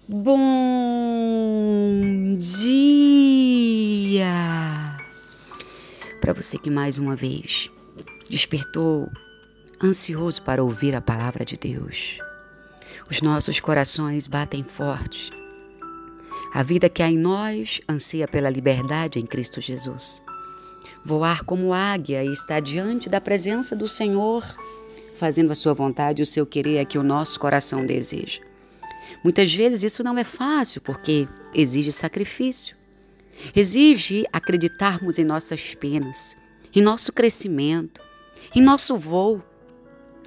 Bom dia para você que mais uma vez despertou ansioso para ouvir a palavra de Deus. Os nossos corações batem fortes. A vida que há em nós anseia pela liberdade em Cristo Jesus. Voar como águia e estar diante da presença do Senhor, fazendo a sua vontade e o seu querer é que o nosso coração deseja. Muitas vezes isso não é fácil porque exige sacrifício. Exige acreditarmos em nossas penas, em nosso crescimento, em nosso voo.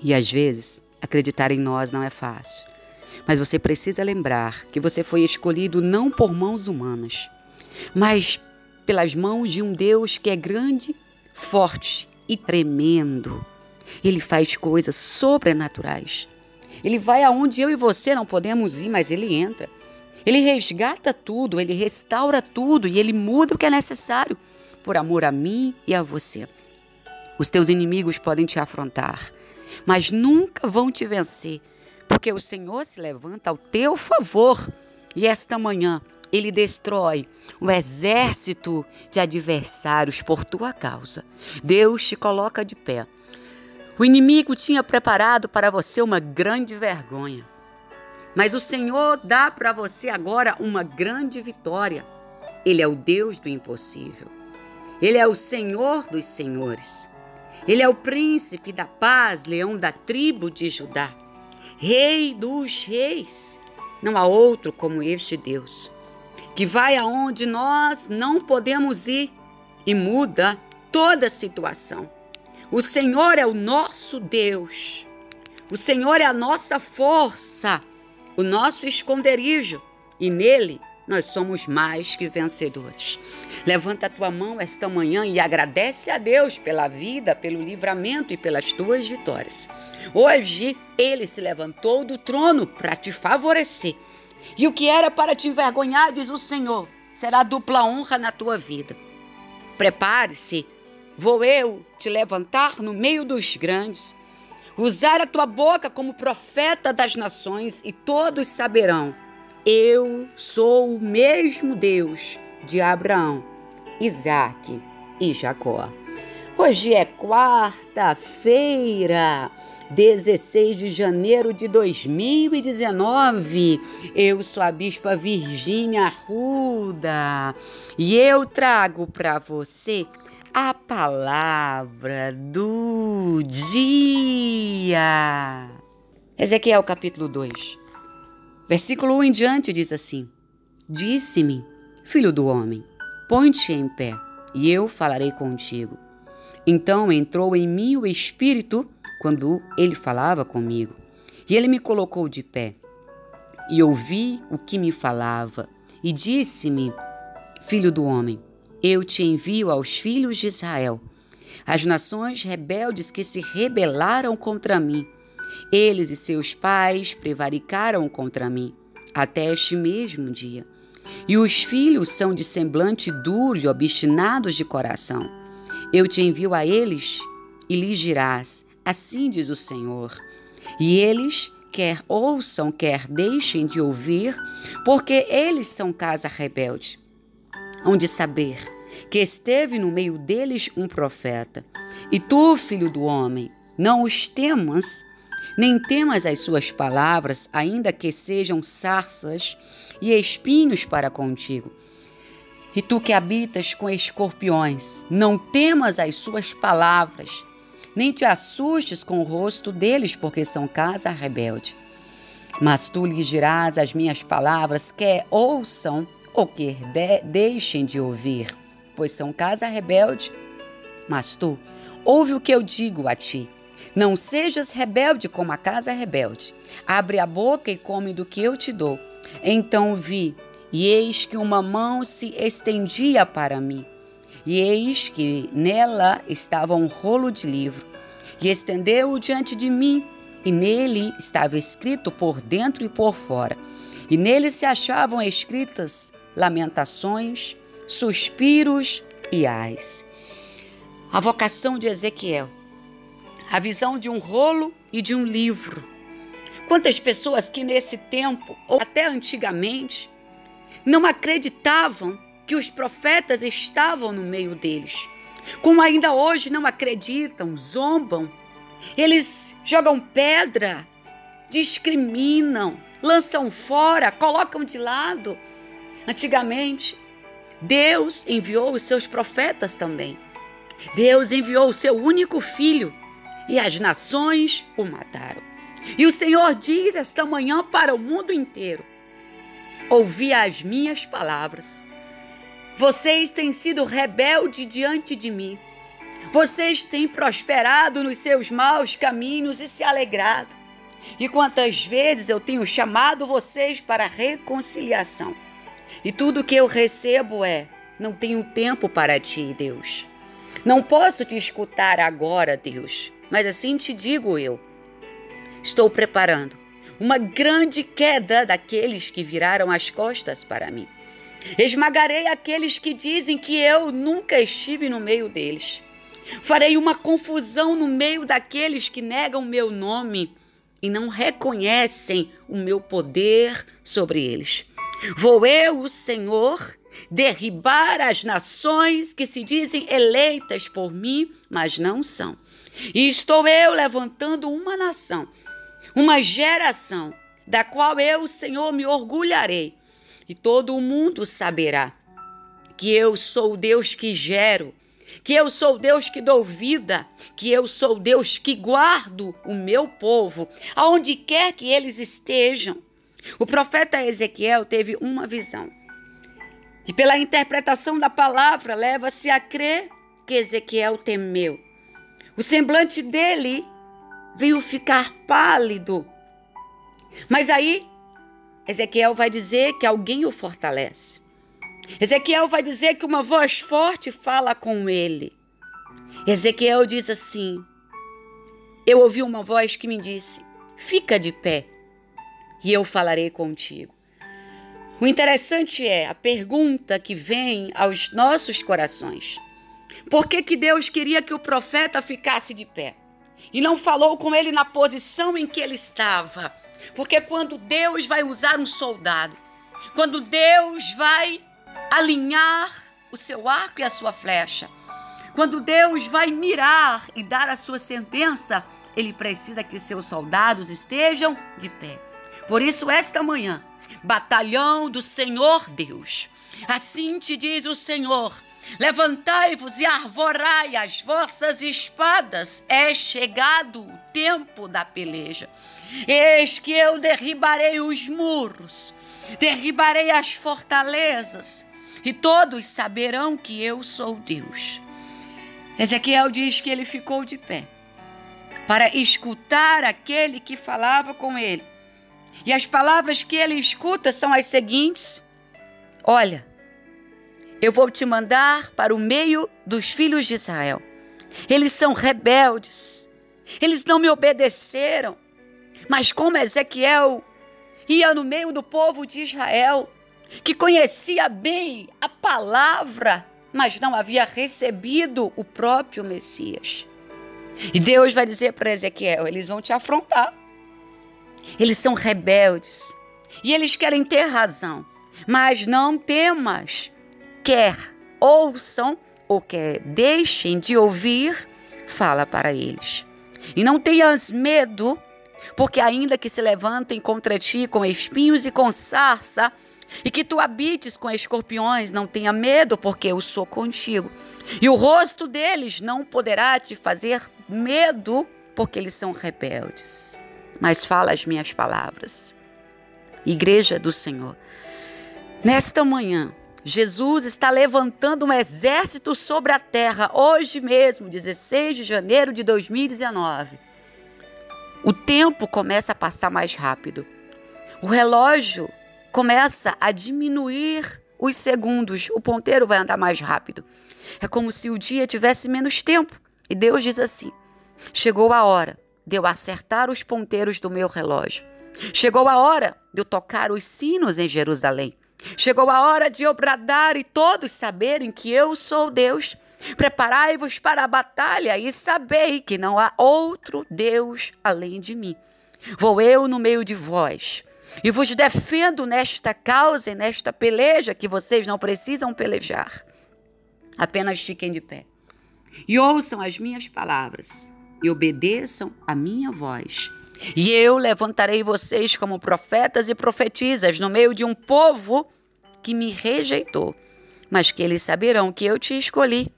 E às vezes acreditar em nós não é fácil. Mas você precisa lembrar que você foi escolhido não por mãos humanas, mas pelas mãos de um Deus que é grande, forte e tremendo. Ele faz coisas sobrenaturais. Ele vai aonde eu e você não podemos ir, mas Ele entra. Ele resgata tudo, Ele restaura tudo e Ele muda o que é necessário por amor a mim e a você. Os teus inimigos podem te afrontar, mas nunca vão te vencer, porque o Senhor se levanta ao teu favor e esta manhã Ele destrói o exército de adversários por tua causa. Deus te coloca de pé. O inimigo tinha preparado para você uma grande vergonha, mas o Senhor dá para você agora uma grande vitória. Ele é o Deus do impossível. Ele é o Senhor dos senhores. Ele é o príncipe da paz, leão da tribo de Judá, rei dos reis. Não há outro como este Deus, que vai aonde nós não podemos ir e muda toda a situação. O Senhor é o nosso Deus. O Senhor é a nossa força, o nosso esconderijo. E nele nós somos mais que vencedores. Levanta a tua mão esta manhã e agradece a Deus pela vida, pelo livramento e pelas tuas vitórias. Hoje Ele se levantou do trono para te favorecer. E o que era para te envergonhar, diz o Senhor, será dupla honra na tua vida. Prepare-se. Vou eu te levantar no meio dos grandes, usar a tua boca como profeta das nações e todos saberão. Eu sou o mesmo Deus de Abraão, Isaque e Jacó. Hoje é quarta-feira, 16 de janeiro de 2019. Eu sou a Bispa Virgínia Arruda e eu trago para você a palavra do dia. Ezequiel capítulo 2, versículo 1 em diante diz assim: Disse-me, filho do homem, põe-te em pé, e eu falarei contigo. Então entrou em mim o Espírito quando ele falava comigo, e ele me colocou de pé, e ouvi o que me falava, e disse-me, filho do homem, eu te envio aos filhos de Israel, as nações rebeldes que se rebelaram contra mim. Eles e seus pais prevaricaram contra mim, até este mesmo dia. E os filhos são de semblante duro e obstinados de coração. Eu te envio a eles e lhes dirás, assim diz o Senhor. E eles, quer ouçam, quer deixem de ouvir, porque eles são casa rebelde. Hão de saber que esteve no meio deles um profeta. E tu, filho do homem, não os temas, nem temas as suas palavras, ainda que sejam sarças e espinhos para contigo. E tu que habitas com escorpiões, não temas as suas palavras, nem te assustes com o rosto deles, porque são casa rebelde. Mas tu lhes dirás as minhas palavras, quer ouçam ou quer deixem de ouvir, pois são casa rebelde. Mas tu, ouve o que eu digo a ti. Não sejas rebelde como a casa rebelde. Abre a boca e come do que eu te dou. Então vi, e eis que uma mão se estendia para mim. E eis que nela estava um rolo de livro. E estendeu-o diante de mim, e nele estava escrito por dentro e por fora. E nele se achavam escritas lamentações, suspiros e ais. A vocação de Ezequiel, a visão de um rolo e de um livro. Quantas pessoas que nesse tempo, ou até antigamente, não acreditavam que os profetas estavam no meio deles. Como ainda hoje não acreditam, zombam. Eles jogam pedra, discriminam, lançam fora, colocam de lado. Antigamente, Deus enviou os seus profetas também. Deus enviou o seu único filho e as nações o mataram. E o Senhor diz esta manhã para o mundo inteiro: ouvi as minhas palavras. Vocês têm sido rebeldes diante de mim. Vocês têm prosperado nos seus maus caminhos e se alegrado. E quantas vezes eu tenho chamado vocês para reconciliação. E tudo que eu recebo é: não tenho tempo para ti, Deus. Não posso te escutar agora, Deus. Mas assim te digo eu. Estou preparando uma grande queda daqueles que viraram as costas para mim. Esmagarei aqueles que dizem que eu nunca estive no meio deles. Farei uma confusão no meio daqueles que negam meu nome e não reconhecem o meu poder sobre eles. Vou eu, o Senhor, derribar as nações que se dizem eleitas por mim, mas não são. E estou eu levantando uma nação, uma geração, da qual eu, o Senhor, me orgulharei. E todo o mundo saberá que eu sou o Deus que gero, que eu sou o Deus que dou vida, que eu sou o Deus que guardo o meu povo, aonde quer que eles estejam. O profeta Ezequiel teve uma visão. E pela interpretação da palavra, leva-se a crer que Ezequiel temeu. O semblante dele veio ficar pálido. Mas aí, Ezequiel vai dizer que alguém o fortalece. Ezequiel vai dizer que uma voz forte fala com ele. Ezequiel diz assim: eu ouvi uma voz que me disse: fica de pé e eu falarei contigo. O interessante é a pergunta que vem aos nossos corações. Por que Deus queria que o profeta ficasse de pé e não falou com ele na posição em que ele estava? Porque quando Deus vai usar um soldado, quando Deus vai alinhar o seu arco e a sua flecha, quando Deus vai mirar e dar a sua sentença, ele precisa que seus soldados estejam de pé. Por isso, esta manhã, batalhão do Senhor Deus, assim te diz o Senhor: levantai-vos e arvorai as vossas espadas, é chegado o tempo da peleja. Eis que eu derribarei os muros, derribarei as fortalezas, e todos saberão que eu sou Deus. Ezequiel diz que ele ficou de pé para escutar aquele que falava com ele. E as palavras que ele escuta são as seguintes: olha, eu vou te mandar para o meio dos filhos de Israel. Eles são rebeldes. Eles não me obedeceram. Mas como Ezequiel ia no meio do povo de Israel, que conhecia bem a palavra, mas não havia recebido o próprio Messias. E Deus vai dizer para Ezequiel: eles vão te afrontar. Eles são rebeldes. E eles querem ter razão. Mas não temas. Quer ouçam ou quer deixem de ouvir, fala para eles. E não tenhas medo, porque ainda que se levantem contra ti com espinhos e com sarça, e que tu habites com escorpiões, não tenha medo, porque eu sou contigo. E o rosto deles não poderá te fazer medo, porque eles são rebeldes. Mas fala as minhas palavras. Igreja do Senhor, nesta manhã, Jesus está levantando um exército sobre a terra, hoje mesmo, 16 de janeiro de 2019. O tempo começa a passar mais rápido. O relógio começa a diminuir os segundos. O ponteiro vai andar mais rápido. É como se o dia tivesse menos tempo. E Deus diz assim: chegou a hora de eu acertar os ponteiros do meu relógio. Chegou a hora de eu tocar os sinos em Jerusalém. Chegou a hora de eu bradar e todos saberem que eu sou Deus. Preparai-vos para a batalha e sabei que não há outro Deus além de mim. Vou eu no meio de vós e vos defendo nesta causa e nesta peleja que vocês não precisam pelejar. Apenas fiquem de pé e ouçam as minhas palavras e obedeçam a minha voz. E eu levantarei vocês como profetas e profetisas no meio de um povo que me rejeitou, mas que eles saberão que eu te escolhi.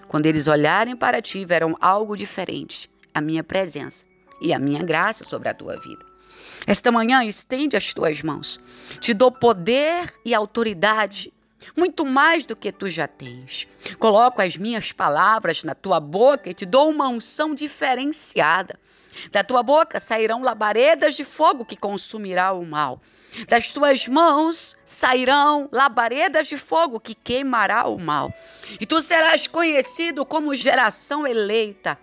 Quando eles olharem para ti, verão algo diferente, a minha presença e a minha graça sobre a tua vida. Esta manhã, estende as tuas mãos. Te dou poder e autoridade, muito mais do que tu já tens. Coloco as minhas palavras na tua boca e te dou uma unção diferenciada. Da tua boca sairão labaredas de fogo que consumirá o mal. Das tuas mãos sairão labaredas de fogo que queimará o mal. E tu serás conhecido como geração eleita,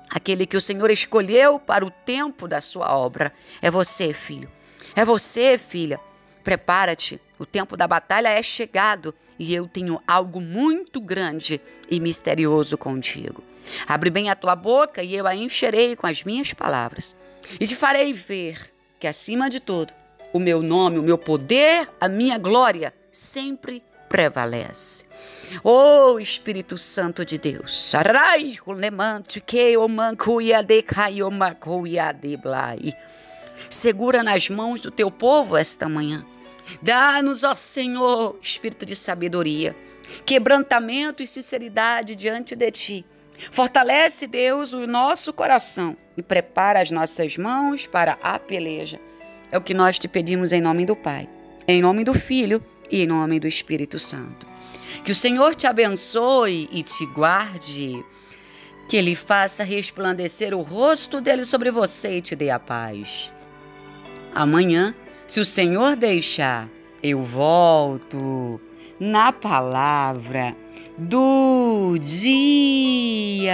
aquele que o Senhor escolheu para o tempo da sua obra. É você, filho. É você, filha. Prepara-te. O tempo da batalha é chegado e eu tenho algo muito grande e misterioso contigo. Abre bem a tua boca e eu a encherei com as minhas palavras. E te farei ver que, acima de tudo, o meu nome, o meu poder, a minha glória sempre prevalece. Oh, Espírito Santo de Deus, segura nas mãos do teu povo esta manhã. Dá-nos, ó Senhor, espírito de sabedoria, quebrantamento e sinceridade diante de ti. Fortalece, Deus, o nosso coração e prepara as nossas mãos para a peleja. É o que nós te pedimos em nome do Pai, em nome do Filho e em nome do Espírito Santo. Que o Senhor te abençoe e te guarde. Que Ele faça resplandecer o rosto dele sobre você e te dê a paz. Amanhã, se o Senhor deixar, eu volto na palavra do dia.